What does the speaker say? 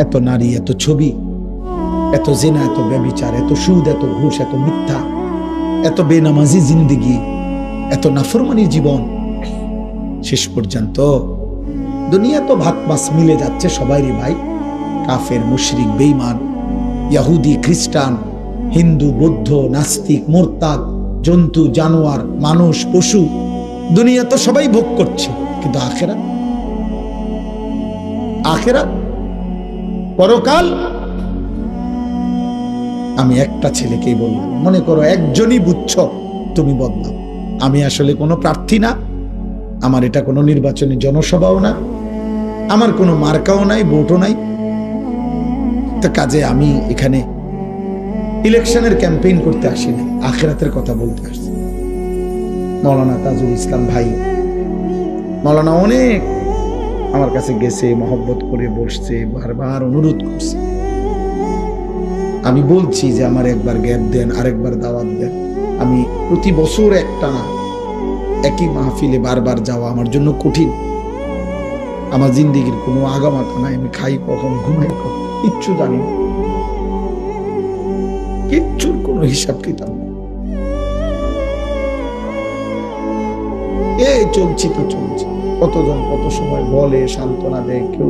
এত নারী, এত ছবি, এত জিনা, এত ব্যভিচার, এত সুদ, এত ঘুষ, এত মিথ্যা, এত বেনামাজি জিন্দিগি, এত নাফরমানি জীবন। শেষ পর্যন্ত দুনিয়া তো ভাত মাছ মিলে যাচ্ছে সবাইরই ভাই। কাফের, মুশরিক, বেঈমান, ইহুদি, খ্রিস্টান, হিন্দু, বৌদ্ধ, নাস্তিক, মুরতাদ, জন্তু, জানোয়ার, মানুষ, পশু, দুনিয়া তো সবাই ভোগ করছে। কিন্তু আখিরাত, আখিরাত, পরকাল। আমি একটা ছেলেকেই বললাম, মনে করো একজনই বুঝছো, তুমি বদলাও। আমি আসলে কোনো প্রার্থী না, আমার এটা কোনো নির্বাচনী জনসভাও না, আমার কোনো মার্কাও নাই, ভোটও নাই। তো কাজে আমি এখানে ইলেকশনের ক্যাম্পেইন করতে আসি না, আখিরাতের কথা বলতে আসছি। মৌলানা তাজুল ইসলাম ভাই, মৌলানা অনেক আমার কাছে গেছে, মহব্বত করে বসছে, বারবার অনুরোধ করছে। আমি বলছি যে আমার একবার গ্যাপ দেন, আরেকবার দাওয়াত দেন। আমি প্রতি বছর একটা না একই মাহফিলে বারবার যাওয়া আমার জন্য কঠিন। আমার জিন্দিগির কোনো আগামাতা নাই, আমি খাই কখন, ঘুমাই কখন, কিচ্ছু জানি না, কিচ্ছুর কোনো হিসাব কিতাব না। এই চলছি তো চলছি। কতজন কত সময় বলে, সান্ত্বনা দেয়, কেউ